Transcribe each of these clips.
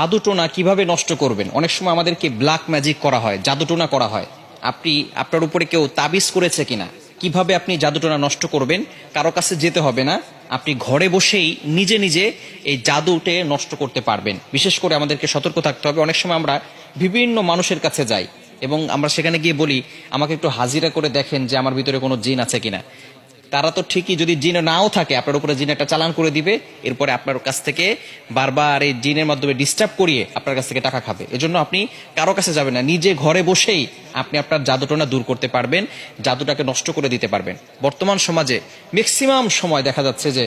জাদুটোনা কিভাবে নষ্ট করবেন? অনেক সময় আমাদেরকে ব্ল্যাক ম্যাজিক করা হয়, জাদুটোনা করা হয়। আপনি আপনার উপরে কেউ তাবিজ করেছে কিনা, কিভাবে আপনি জাদুটোনা নষ্ট করবেন? কারো কাছে যেতে হবে না, আপনি ঘরে বসেই নিজে নিজে এই জাদুটে নষ্ট করতে পারবেন। বিশেষ করে আমাদেরকে সতর্ক থাকতে হবে। অনেক সময় আমরা বিভিন্ন মানুষের কাছে যাই এবং আমরা সেখানে গিয়ে বলি, আমাকে একটু হাজিরা করে দেখেন যে আমার ভিতরে কোনো জিন আছে কিনা। তারা তো ঠিকই, যদি জিন নাও থাকে আপনার উপরে জিন একটা চালান করে দিবে, এরপরে আপনার কাছ থেকে বারবার এই জিনের মাধ্যমে ডিস্টার্ব করিয়ে আপনার কাছ থেকে টাকা খাবে। এজন্য আপনি কারো কাছে যাবেন না, নিজে ঘরে বসেই আপনি আপনার জাদুটোনা দূর করতে পারবেন, জাদুটাকে নষ্ট করে দিতে পারবেন। বর্তমান সমাজে ম্যাক্সিমাম সময় দেখা যাচ্ছে যে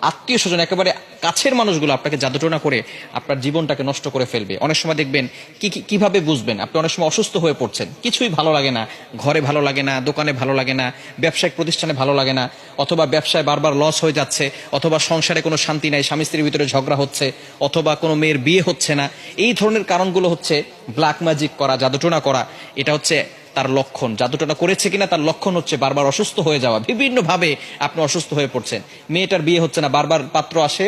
আত্মীয় স্বজন, একেবারে কাছের মানুষগুলো আপনাকে জাদুটোনা করে আপনার জীবনটাকে নষ্ট করে ফেলবে। অনেক সময় দেখবেন কিভাবে বুঝবেন? আপনি অনেক সময় অসুস্থ হয়ে পড়ছেন, কিছুই ভালো লাগে না, ঘরে ভালো লাগে না, দোকানে ভালো লাগে না, ব্যবসায়িক প্রতিষ্ঠানে ভালো লাগে না, অথবা ব্যবসায় বারবার লস হয়ে যাচ্ছে, অথবা সংসারে কোনো শান্তি নাই, স্বামী স্ত্রীর ভিতরে ঝগড়া হচ্ছে, অথবা কোনো মেয়ের বিয়ে হচ্ছে না। এই ধরনের কারণগুলো হচ্ছে ব্ল্যাক ম্যাজিক করা, জাদুটোনা করা। এটা হচ্ছে তার লক্ষণ। জাদুটোনা করেছে কিনা তার লক্ষণ হচ্ছে বারবার অসুস্থ হয়ে যাওয়া, বিভিন্ন ভাবে আপনি অসুস্থ হয়ে পড়ছেন। মেয়েটার বিয়ে হচ্ছে না, বারবার পাত্র আসে,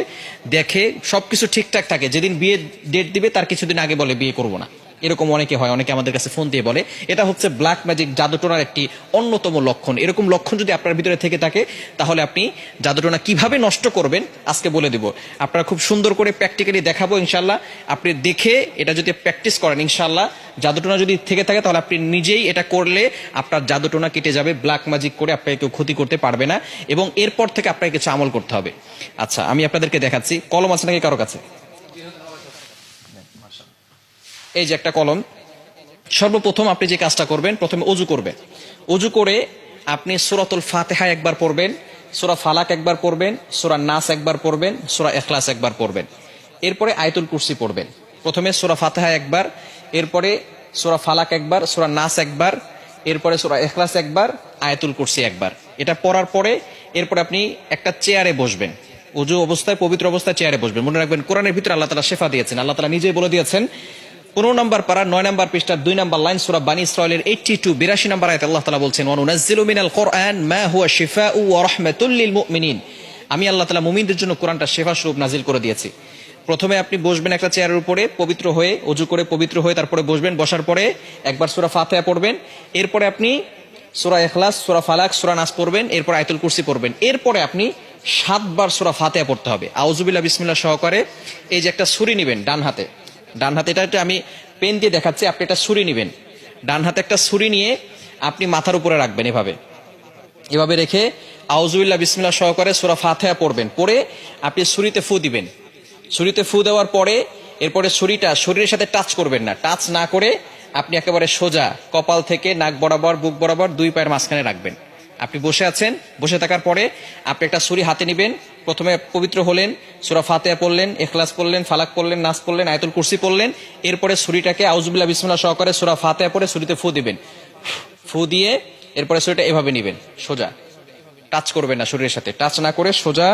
দেখে সবকিছু ঠিকঠাক থাকে, যেদিন বিয়ে ডেট দিবে তার কিছুদিন আগে বলে বিয়ে করবো না। এরকম অনেকে হয়, অনেকে আমাদের কাছে ফোন দিয়ে বলে। এটা হচ্ছে ব্ল্যাক ম্যাজিক, জাদুটোনার একটি অন্যতম লক্ষণ। এরকম লক্ষণ যদি আপনার ভিতরে থেকে থাকে, তাহলে আপনি জাদুটোনা কিভাবে নষ্ট করবেন আজকে বলে দিব। আপনারা খুব সুন্দর করে প্র্যাকটিক্যালি দেখাবো ইনশাল্লাহ। আপনি দেখে এটা যদি প্র্যাকটিস করেন, ইনশাল্লাহ জাদুটোনা যদি থেকে থাকে তাহলে আপনি নিজেই এটা করলে আপনার জাদুটোনা কেটে যাবে। ব্ল্যাক ম্যাজিক করে আপনাকে কেউ ক্ষতি করতে পারবে না, এবং এরপর থেকে আপনাকে কিছু আমল করতে হবে। আচ্ছা, আমি আপনাদেরকে দেখাচ্ছি। কলম আছে নাকি কারো কাছে? এই যে একটা কলম। সর্বপ্রথম আপনি যে কাজটা করবেন, প্রথমে অজু করবেন। অজু করে আপনি সূরাতুল ফাতিহা একবার পড়বেন, সূরা ফালাক একবার পড়বেন, সূরা নাস একবার পড়বেন, সূরা ইখলাস একবার পড়বেন। এরপরে আয়াতুল কুরসি পড়বেন। প্রথমে সূরা ফাতিহা একবার, এরপরে সূরা ফালাক একবার, সূরা নাস একবার, এরপরে সূরা ইখলাস একবার, আয়াতুল কুরসি একবার। এটা পড়ার পরে এরপরে আপনি একটা চেয়ারে বসবেন। অজু অবস্থায়, পবিত্র অবস্থায় চেয়ারে বসবেন। মনে রাখবেন, কোরআনের ভিতরে আল্লাহ তাআলা শেফা দিয়েছেন। আল্লাহ তাআলা নিজেই বলে দিয়েছেন, 15 নম্বর পারা 9 নম্বর পৃষ্ঠার 2 নম্বর লাইন, সূরা বানী ইসরাঈলের 82 নম্বর আয়াতে আল্লাহ তাআলা বলছেন, ওয়া নুনাজ্জিলু মিনাল কুরআন মা হুয়া শিফাউ ওয়া রাহমাতুল লিল মুমিনিন। আমি আল্লাহ তাআলা মুমিনদের জন্য কোরআনটা শেফা স্বরূপ নাজিল করে দিয়েছি। প্রথমে আপনি বসবেন একটা চেয়ারের উপরে, পবিত্র হয়ে, ওযু করে পবিত্র হয়ে তারপরে বসবেন। বসার পরে একবার সূরা ফাতিহা পড়বেন, এরপরে আপনি সূরা ইখলাস, সূরা ফালাক, সূরা নাস পড়বেন, এরপর আয়াতুল কুরসি পড়বেন। এরপরে আপনি 7 বার সূরা ফাতিহা পড়তে হবে আউযুবিল্লাহ বিসমিল্লাহ সহকারে। এই যে একটা ছুরি নেবেন ডান হাতে, এটা আমি পেন দিয়ে দেখাচ্ছি, আপনি একটা ছুরি নেবেন। ডান হাতে একটা ছুরি নিয়ে আপনি মাথার উপরে রাখবেন, এভাবে রেখে আউযুবিল্লাহ বিসমিল্লাহ সহকারে সূরা ফাতিহা পড়বেন। পড়ে আপনি ছুরিতে ফু দিবেন। ছুরিতে ফু দেওয়ার পরে এরপরে ছুরিটা শরীরের সাথে টাচ করবেন না। টাচ না করে আপনি একেবারে সোজা কপাল থেকে নাক বরাবর, বুক বরাবর 2 পায়ের মাঝখানে রাখবেন। আপনি বসে আছেন, বসে থাকার পরে আপনি একটা ছুরি হাতে নেবেন। প্রথমে পবিত্র হলেন, সূরা ফাতিহা পড়লেন, ইখলাস পড়লেন, ফালাক পড়লেন, নাস পড়লেন, আয়াতুল কুরসি পড়লেন। এরপরে ছুরিটাকে আউযুবিল্লাহ বিসমিল্লাহ সহকারে সূরা ফাতিহা পড়ে ছুরিতে ফু দিবেন। ফু দিয়ে এরপরে ছুরিটা এভাবে নেবেন, সোজা, টাচ করবেন না, শরীরের সাথে টাচ না করে সোজা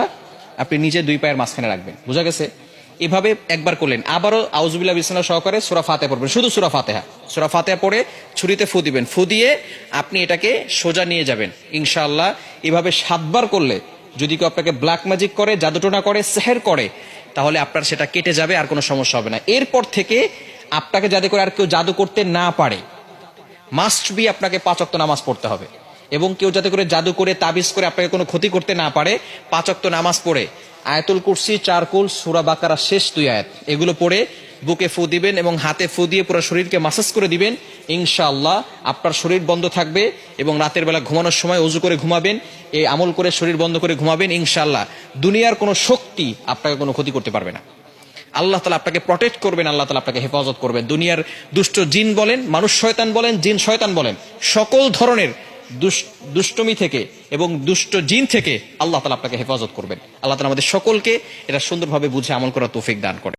আপনি নিজে 2 পায়ের মাঝখানে রাখবেন। বুঝা গেছে? এভাবে একবার করলেন, আবারও আউযুবিল্লাহ বিসমিল্লাহ সহকারে সূরা ফাতিহা পড়বেন, শুধু সূরা ফাতিহা পড়ে ছুরিতে ফু দিবেন। ফু দিয়ে আপনি এটাকে সোজা নিয়ে যাবেন ইনশাআল্লাহ। এভাবে 7 বার করলে যদি কেউ আপনাকে ব্ল্যাক ম্যাজিক করে, জাদুটোনা করে, সেহের করে, তাহলে আপনার সেটা কেটে যাবে, আর কোনো সমস্যা হবে না। এরপর থেকে আপনাকে যাতে করে আর কেউ জাদু করতে না পারে, মাস্ট বি আপনাকে 5 ওয়াক্ত নামাজ পড়তে হবে। এবং কেউ যাতে করে জাদু করে, তাবিজ করে আপনাকে কোনো ক্ষতি করতে না পারে, 5 ওয়াক্ত নামাজ পড়ে আয়াতুল কুরসি, 4 কুল, সূরা বাকারা শেষ 2 আয়াত, এগুলো পড়ে বুকে ফু দিবেন এবং হাতে ফু দিয়ে পুরো শরীরকে মাসাজ করে দিবেন। ইনশাআল্লাহ আপনার শরীর বন্ধ থাকবে, এবং রাতের বেলা ঘুমানোর সময় ওযু করে ঘুমাবেন, এই আমল করে শরীর বন্ধ করে ঘুমাবেন। ইনশাআল্লাহ দুনিয়ার কোনো শক্তি আপনাকে কোনো ক্ষতি করতে পারবে না। আল্লাহ তাআলা আপনাকে প্রটেক্ট করবেন, আল্লাহ তাআলা আপনাকে হেফাজত করবেন। দুনিয়ার দুষ্ট জিন বলেন, মানুষ শয়তান বলেন, জিন শয়তান বলেন, সকল ধরনের দুষ্টমি থেকে এবং দুষ্ট জিন থেকে আল্লাহ তাআলা আপনাকে হেফাজত করবেন। আল্লাহ তাআলা আমাদের সকলকে এটা সুন্দরভাবে বুঝে আমল করার তৌফিক দান করেন।